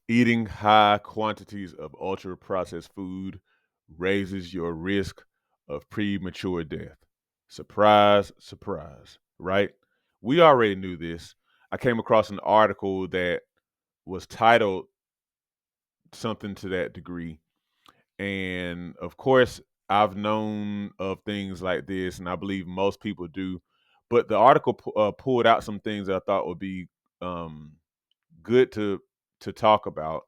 Eating high quantities of ultra processed food raises your risk of premature death. Surprise, surprise, right? We already knew this. I came across an article that was titled something to that degree. And of course, I've known of things like this, and I believe most people do. But the article pulled out some things that I thought would be um, good to talk about,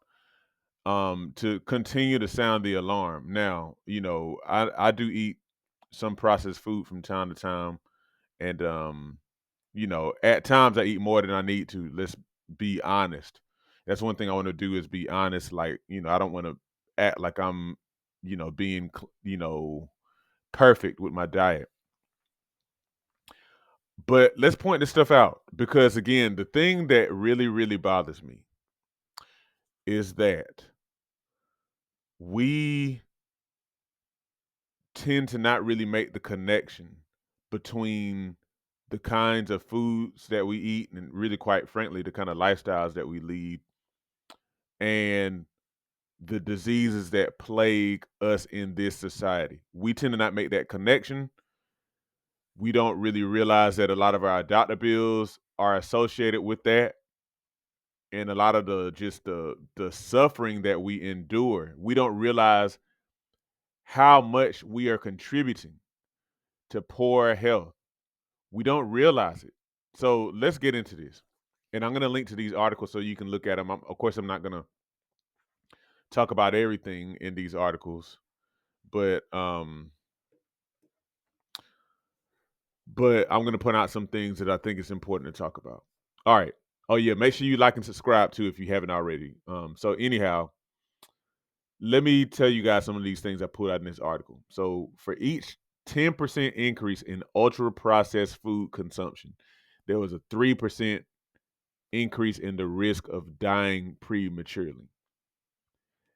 to continue to sound the alarm. Now, I do eat some processed food from time to time, and at times I eat more than I need to. Let's be honest. That's one thing I want to do is be honest. Like, I don't want to act like I'm, being, perfect with my diet. But let's point this stuff out because again, the thing that really, really bothers me is that we tend to not really make the connection between the kinds of foods that we eat and really quite frankly the kind of lifestyles that we lead and the diseases that plague us in this society. We tend to not make that connection. We don't really realize that a lot of our doctor bills are associated with that and a lot of the suffering that we endure. We don't realize how much we are contributing to poor health. We don't realize it. So let's get into this. And I'm going to link to these articles so you can look at them. Of course, I'm not going to talk about everything in these articles, but I'm going to point out some things that I think is important to talk about. All right. Oh yeah, make sure you like and subscribe too if you haven't already. So anyhow, let me tell you guys some of these things I put out in this article. So for each 10% increase in ultra processed food consumption, there was a 3% increase in the risk of dying prematurely.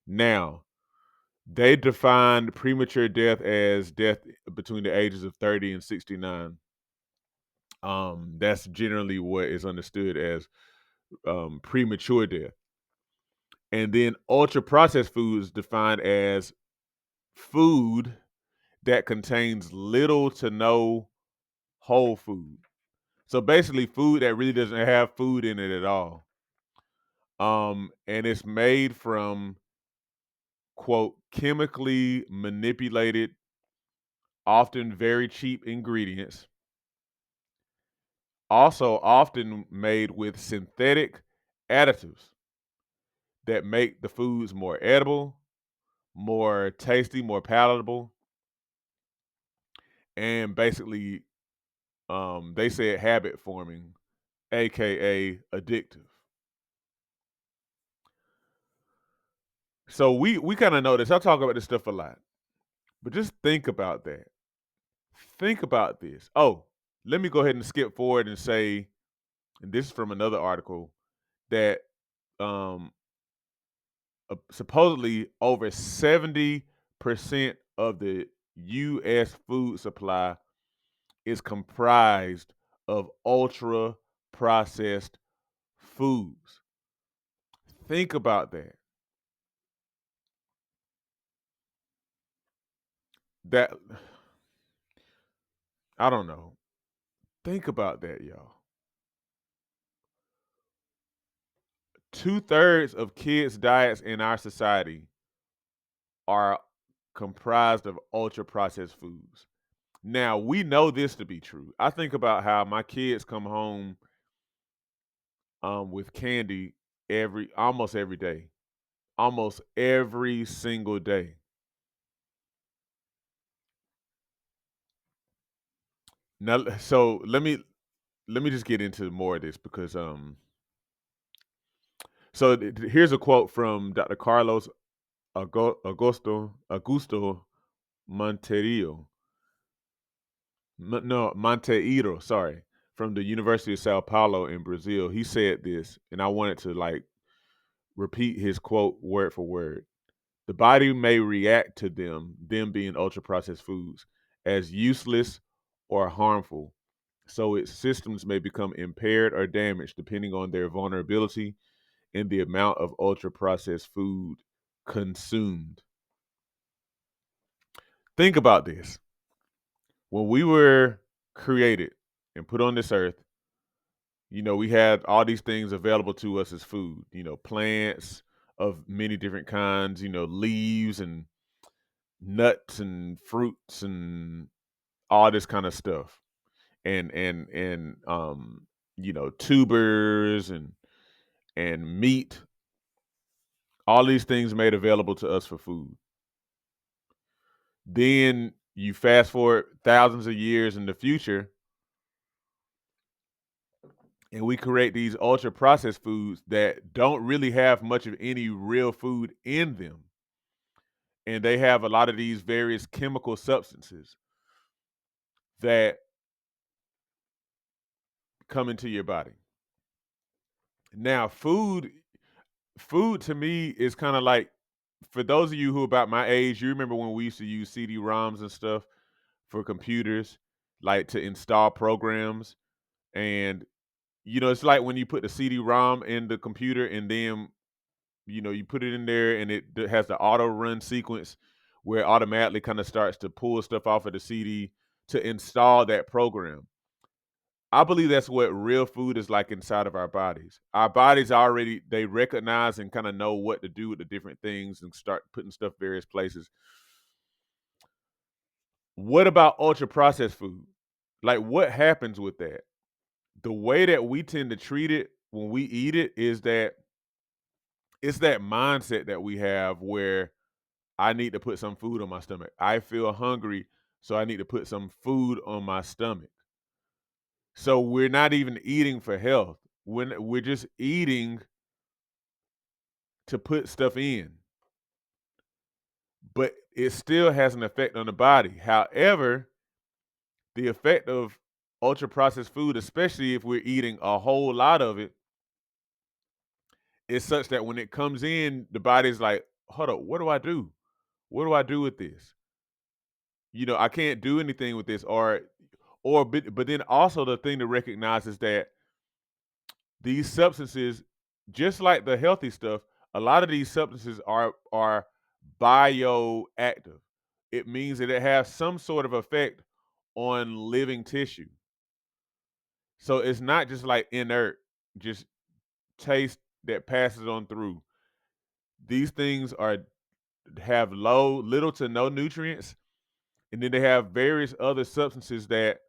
Now, they defined premature death as death between the ages of 30 and 69. That's generally what is understood as premature death. And then ultra processed food is defined as food that contains little to no whole food. So basically, food that really doesn't have food in it at all. And it's made from quote chemically manipulated, often very cheap ingredients. Also, often made with synthetic additives that make the foods more edible, more tasty, more palatable, and basically, they said habit forming, aka addictive. So we kind of know this. I talk about this stuff a lot, but just think about that. Think about this. Oh, let me go ahead and skip forward and say, and this is from another article that um supposedly over 70% of the U.S. food supply is comprised of ultra processed foods. Think about that. That I don't know. Think about that, y'all. 2/3 of kids' diets in our society are comprised of ultra processed foods. Now, we know this to be true. I think about how my kids come home with candy almost every day. Almost every single day. Now, so let me just get into more of this because so here's a quote from Dr. Carlos Augusto Monteiro. No, Monteiro, sorry, from the University of Sao Paulo in Brazil. He said this, and I wanted to like repeat his quote word for word. The body may react to them being ultra processed foods, as useless or harmful. So its systems may become impaired or damaged depending on their vulnerability in the amount of ultra processed food consumed. Think about this. When we were created and put on this earth, we had all these things available to us as food, plants of many different kinds, leaves and nuts and fruits and all this kind of stuff. And tubers and meat, all these things made available to us for food. Then you fast forward thousands of years in the future, and we create these ultra processed foods that don't really have much of any real food in them. And they have a lot of these various chemical substances that come into your body. Now, food to me is kind of like, for those of you who are about my age, you remember when we used to use CD-ROMs and stuff for computers, like to install programs. And it's like when you put the CD-ROM in the computer and then you put it in there and it has the auto run sequence where it automatically kind of starts to pull stuff off of the CD to install that program. I believe that's what real food is like inside of our bodies. Our bodies already, they recognize and kind of know what to do with the different things and start putting stuff various places. What about ultra processed food? Like, what happens with that? The way that we tend to treat it when we eat it is that it's that mindset that we have where I need to put some food on my stomach. I feel hungry, so I need to put some food on my stomach. So we're not even eating for health. We're just eating to put stuff in, but it still has an effect on the body. However, the effect of ultra processed food, especially if we're eating a whole lot of it, is such that when it comes in, the body's like, hold up, what do I do? What do I do with this? I can't do anything with this, but then also the thing to recognize is that these substances, just like the healthy stuff, a lot of these substances are bioactive. It means that it has some sort of effect on living tissue. So it's not just like inert, just taste that passes on through. These things have little to no nutrients, and then they have various other substances that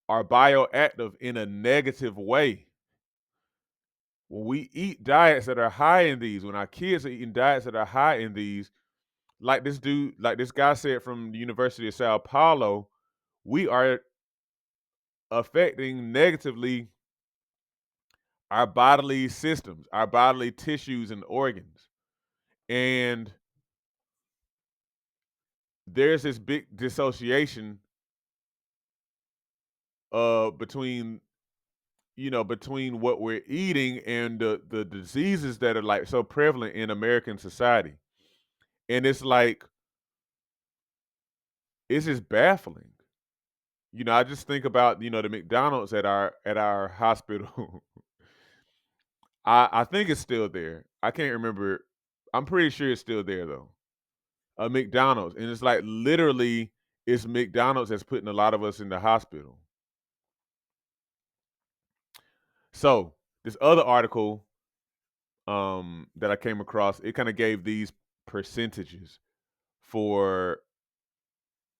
are bioactive in a negative way. When we eat diets that are high in these, when our kids are eating diets that are high in these, like this guy said from the University of Sao Paulo, we are affecting negatively our bodily systems, our bodily tissues and organs. And there's this big dissociation between between what we're eating and the diseases that are like so prevalent in American society. And it's like, it's just baffling. I just think about, the McDonald's at our hospital. I think it's still there. I can't remember. I'm pretty sure it's still there though. A McDonald's. And it's like literally it's McDonald's that's putting a lot of us in the hospital. So this other article that I came across, it kind of gave these percentages for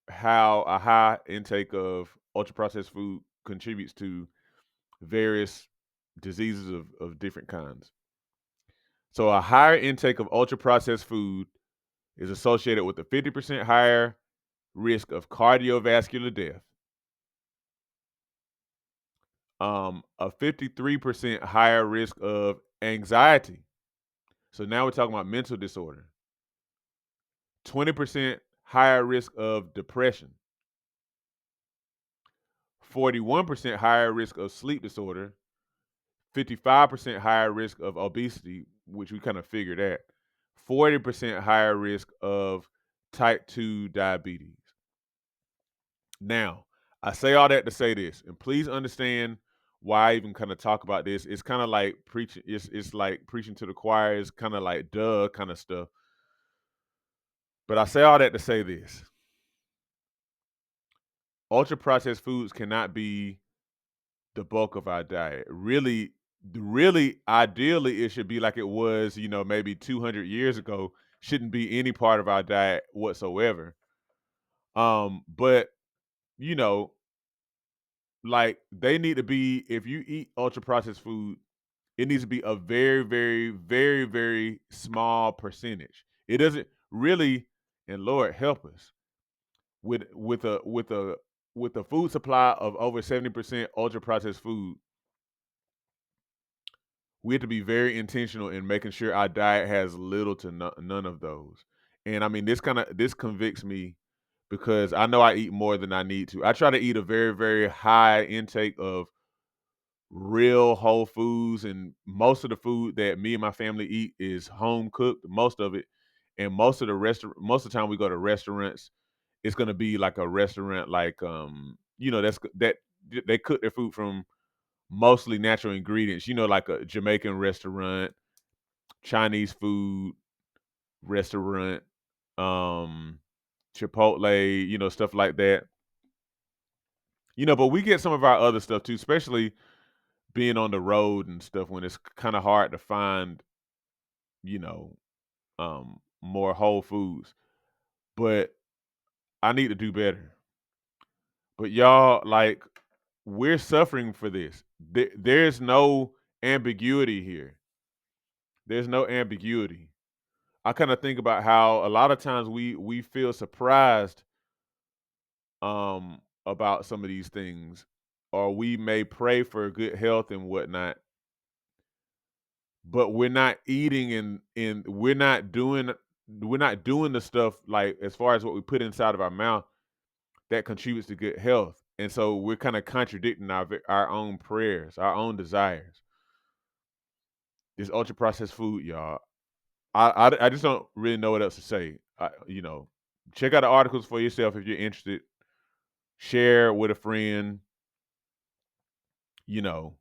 how a high intake of ultra processed food contributes to various diseases of different kinds. So a higher intake of ultra processed food is associated with a 50% higher risk of cardiovascular death, a 53% higher risk of anxiety. So now we're talking about mental disorder. 20% higher risk of depression. 41% higher risk of sleep disorder. 55% higher risk of obesity, which we kind of figured at. 40% higher risk of type 2 diabetes. Now, I say all that to say this, and please understand why I even kind of talk about this. It's kind of like preaching. It's like preaching to the choir. It's kind of like duh kind of stuff. But I say all that to say this: ultra processed foods cannot be the bulk of our diet. Really, ideally, it should be like it was, maybe 200 years ago. Shouldn't be any part of our diet whatsoever. But you know, like they need to be. If you eat ultra processed food, it needs to be a very, very, very, very small percentage. It doesn't really, and Lord help us with a food supply of over 70% ultra processed food. We have to be very intentional in making sure our diet has little to none of those. And I mean, this convicts me because I know I eat more than I need to. I try to eat a very, very high intake of real whole foods, and most of the food that me and my family eat is home cooked, most of it. And most of the time we go to restaurants, it's going to be like a restaurant like that they cook their food from mostly natural ingredients, like a Jamaican restaurant, Chinese food restaurant, um Chipotle, stuff like that. But we get some of our other stuff too, especially being on the road and stuff when it's kind of hard to find, you know, more whole foods. But I need to do better. But y'all, like, we're suffering for this. There's no ambiguity here. There's no ambiguity. I kind of think about how a lot of times we feel surprised about some of these things, or we may pray for good health and whatnot, but we're not eating and we're not doing the stuff, like as far as what we put inside of our mouth, that contributes to good health. And so we're kind of contradicting our own prayers, our own desires. This ultra processed food, y'all. I just don't really know what else to say. Check out the articles for yourself if you're interested. Share with a friend. You know,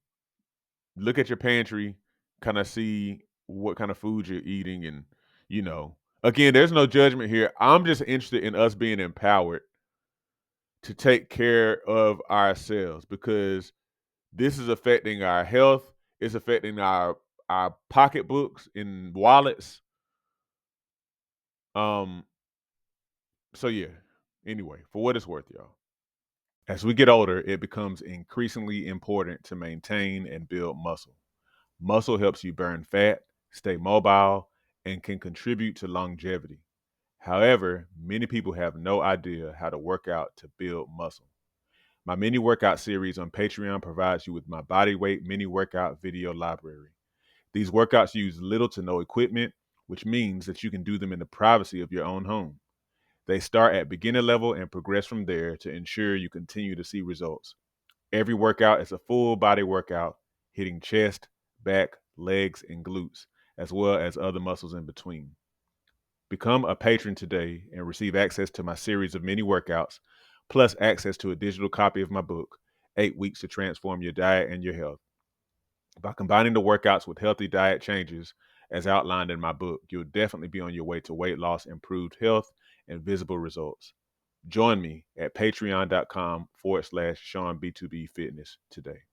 look at your pantry, kind of see what kind of food you're eating, and you know, again, there's no judgment here. I'm just interested in us being empowered to take care of ourselves, because this is affecting our health. It's affecting our pocketbooks and wallets. Um, so yeah. Anyway, for what it's worth, y'all. As we get older, it becomes increasingly important to maintain and build muscle. Muscle helps you burn fat, stay mobile, and can contribute to longevity. However, many people have no idea how to work out to build muscle. My mini workout series on Patreon provides you with my bodyweight mini workout video library. These workouts use little to no equipment, which means that you can do them in the privacy of your own home. They start at beginner level and progress from there to ensure you continue to see results. Every workout is a full body workout, hitting chest, back, legs, and glutes, as well as other muscles in between. Become a patron today and receive access to my series of mini workouts, plus access to a digital copy of my book, 8 Weeks to Transform Your Diet and Your Health. By combining the workouts with healthy diet changes, as outlined in my book, you'll definitely be on your way to weight loss, improved health, and visible results. Join me at patreon.com/ShawnB2B Fitness today.